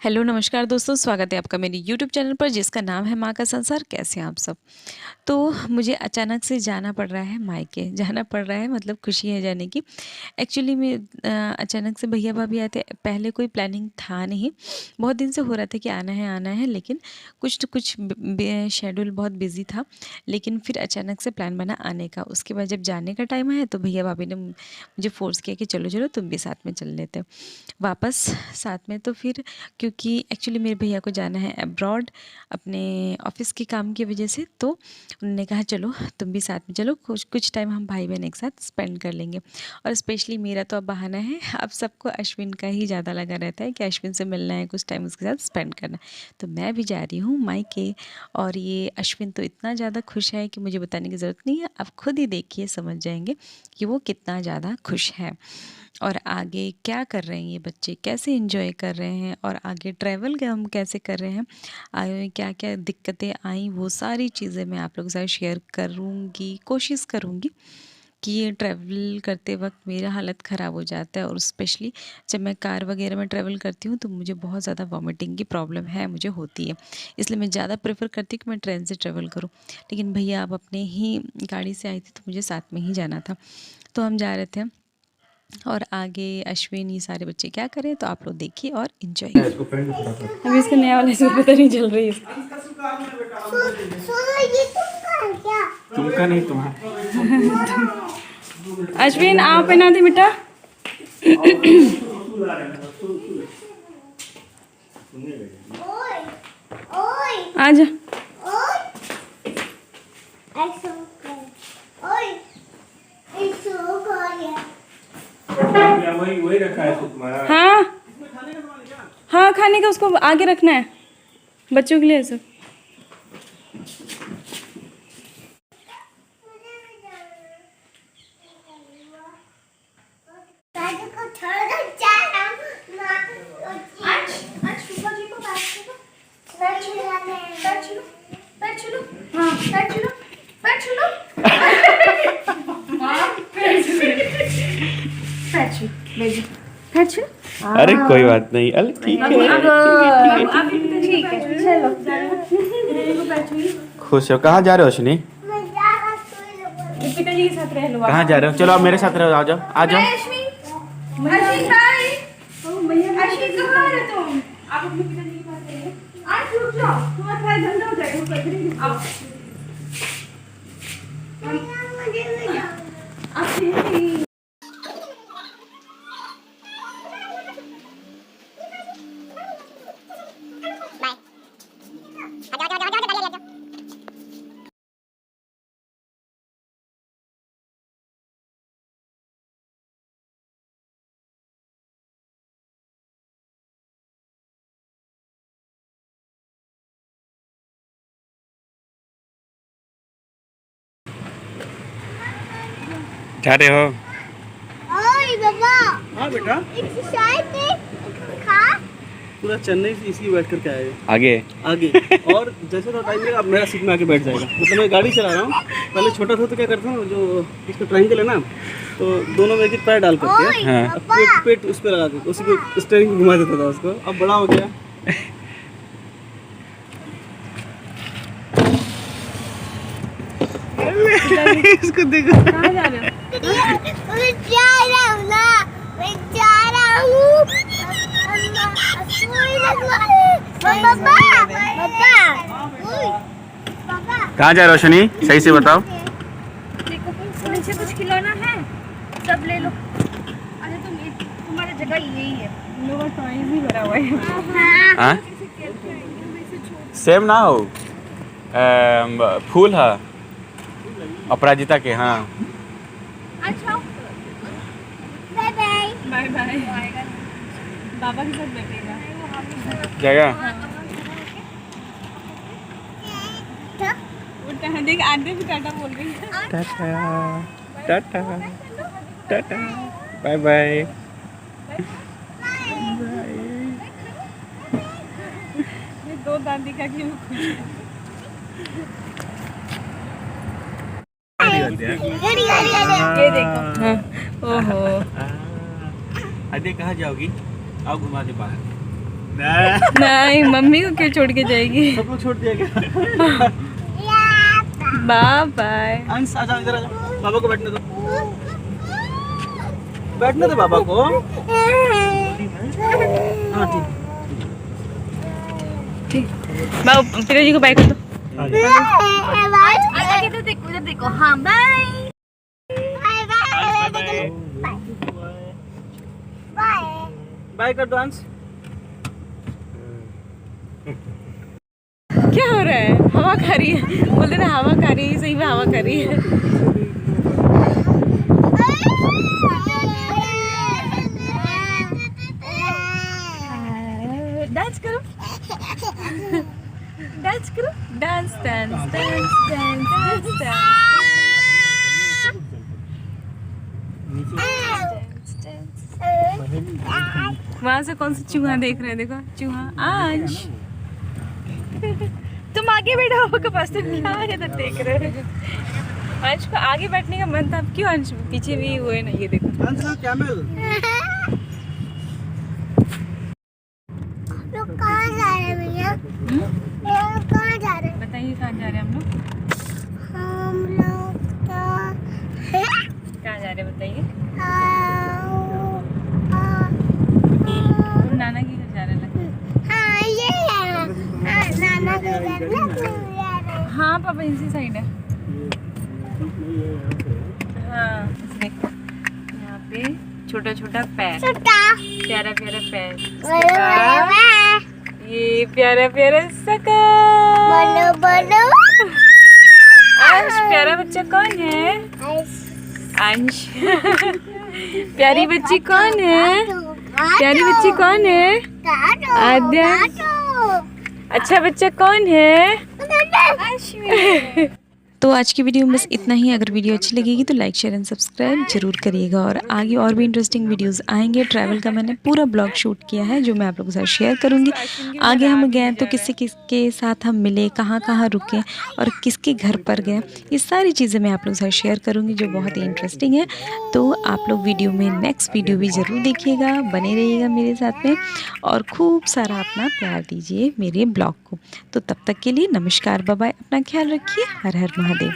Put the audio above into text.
Hello नमस्कार दोस्तों, स्वागत है आपका मेरे यूट्यूब चैनल पर जिसका नाम है माँ का संसार। कैसे हैं आप सब। तो मुझे अचानक से जाना पड़ रहा है मायके। जाना पड़ रहा है मतलब खुशी है जाने की। एक्चुअली में अचानक से भैया भाभी आए थे। पहले कोई प्लानिंग था नहीं। बहुत दिन से हो रहा था कि आना है लेकिन कुछ तो कुछ शेड्यूल बहुत बिजी था। लेकिन फिर अचानक से प्लान बना आने का। उसके बाद जब जाने का टाइम आया तो भैया भाभी ने मुझे फ़ोर्स किया कि चलो चलो तुम भी साथ में चल लेते हो वापस साथ में। तो फिर क्योंकि एक्चुअली मेरे भैया को जाना है अब्रॉड अपने ऑफिस के काम की वजह से, तो उन्होंने कहा चलो तुम भी साथ में चलो, कुछ कुछ टाइम हम भाई बहन एक साथ स्पेंड कर लेंगे। और स्पेशली मेरा तो अब बहाना है, अब सबको अश्विन का ही ज़्यादा लगा रहता है कि अश्विन से मिलना है, कुछ टाइम उसके साथ स्पेंड करना है। तो मैं भी जा रही हूँ मायके। और ये अश्विन तो इतना ज़्यादा खुश है कि मुझे बताने की ज़रूरत नहीं है, आप खुद ही देखिए समझ जाएंगे कि वो कितना ज़्यादा खुश है। और आगे क्या कर रहे हैं ये बच्चे, कैसे एंजॉय कर रहे हैं और आगे ट्रैवल हम कैसे कर रहे हैं, आगे क्या क्या दिक्कतें आई, वो सारी चीज़ें मैं आप लोगों के साथ शेयर करूँगी। कोशिश करूँगी कि ये ट्रैवल करते वक्त मेरा हालत ख़राब हो जाता है। और स्पेशली जब मैं कार वगैरह में ट्रैवल करती हूँ तो मुझे बहुत ज़्यादा वॉमिटिंग की प्रॉब्लम है, मुझे होती है। इसलिए मैं ज़्यादा प्रेफर करती हूँ कि मैं ट्रेन से ट्रैवल करूँ। लेकिन भैया आप अपने ही गाड़ी से आई थी तो मुझे साथ में ही जाना था। तो हम जा रहे थे और आगे अश्विन ये सारे बच्चे क्या करें तो आप लोग देखिए और इन्जॉय कीजिए। अभी इसका नया वाला सूट पता नहीं चल रही है इसका। तुमका नहीं तुम्हारा। अश्विन आप पहना दे बेटा। आजा। वही रखा है तुम्हारा। हाँ हाँ, खाने का उसको आगे रखना है, बच्चों के लिए सब। अरे कोई बात नहीं, अरे ठीक है ठीक है चलो। खुश हो। कहाँ जा रहे हो अश्विनी? पिताजी के साथ रह लो। कहाँ जा रहे हो? चलो आप मेरे साथ रहो, आ जाओ आ जाओ। आप अपने पिताजी के पास रहिए। आज रुक जाओ, तुम्हारा खाया धंधा हो जाएगा। आओ जा रहे हो? ओए बाबा, हाँ बेटा, एक्सरसाइज खा। पूरा चेन्नई से इसी बैठ कर के आए आगे आगे। और जैसे तो टाइम मिलेगा आप मेरा सीट में आके बैठ जाएगा। मतलब मैं गाड़ी चला रहा हूँ, पहले छोटा था तो क्या करता हूँ, जो इसका ट्रायंगल है ना, तो दोनों में एक पैर डाल करके हाँ। अब पेट उस पर लगा देता, उसी को स्टीयरिंग घुमा देता था उसको। अब बड़ा हो गया। इसको देखो। कहाँ जा रहे हो? मैं जा रहा हूँ ना, मैं जा रहा हूँ। पापा पापा कहाँ जा रहे हो अश्विनी? सही से बताओ। देखो नीचे कुछ खिलौना है, सब ले लो। अरे तुम्हारी जगह यही है, तुम लोगों का टॉयज भी भरा हुआ है। हाँ? सेम ना हो, फूल है अपराजिता के। हाँ अच्छा बाय बाय। Bye bye. बाबा के साथ बैठेगा जाएगा। उल्टा है, देख आंटी भी टाटा बोल रही है। Tata tata tata bye bye. ये दो दांत दिखा के मैं खुश हूँ। ये देखो। हाँ। ओहो अरे कहाँ जाओगी? आओ घुमा दे बाहर। नहीं, मम्मी को क्यों छोड़ के जाएगी? सब लोग छोड़ दिया क्या? Bye bye. अंश आ जाओ, इधर आ जाओ, बाबा को बैठने दो, बैठने दो बाबा को। हाँ ठीक। ठीक, बाबू पिताजी को बाय कर दो। उधर देखो, हाँ bye bye bye bye bye कर दो अंश। क्या हो रहा है? हवा खा रही है, बोलते ना हवा खा रही है, सही में हवा खा रही है। डांस करो, डांस करो, dance dance dance dance dance dance. वहाँ से कौन सा चूहा देख रहे हैं? देखो चूहा। अंश तुम आगे बैठो के पास, तुम क्या इधर देख रहे हो? अंश को आगे बैठने का मन था, अब क्यों अंश पीछे भी हुए ना? ये देखो अंश ना कैमल। लोग कहाँ जा रहे हैं भैया? लोग कहाँ जा रहे हैं? बताइए कहाँ जा रहे हैं हम लोग? हम लोग तो कहाँ जा रहे हैं बताइए? हाँ, नाना की घर जा रहे हैं। ये है। हाँ, नाना के घर में जा रहे हैं। हाँ पापा इसी साइड है। हाँ देखो यहाँ पे छोटा छोटा पैर, छोटा प्यारा प्यारा पैर, बोलो ये प्यारा प्यारा सका। बोलो अंश प्यारा बच्चा कौन है? अंश प्यारी बच्ची कौन है? प्यारी बच्ची कौन है? आद्या। अच्छा बच्चा कौन है? तो आज की वीडियो में बस इतना ही। अगर वीडियो अच्छी लगेगी तो लाइक शेयर एंड सब्सक्राइब जरूर करिएगा, और आगे और भी इंटरेस्टिंग वीडियोस आएंगे। ट्रैवल का मैंने पूरा ब्लॉग शूट किया है जो मैं आप लोगों के साथ शेयर करूंगी। आगे हम गए तो किससे किसके साथ हम मिले, कहाँ कहाँ रुके और किसके घर पर गए, ये सारी चीज़ें मैं आप लोगों के साथ शेयर करूँगी जो बहुत ही इंटरेस्टिंग है। तो आप लोग वीडियो में नेक्स्ट वीडियो भी ज़रूर देखिएगा, बने रहिएगा मेरे साथ में और खूब सारा अपना प्यार दीजिए मेरे ब्लॉग को। तो तब तक के लिए नमस्कार, बाय बाय, अपना ख्याल रखिए, हर हर महादेव।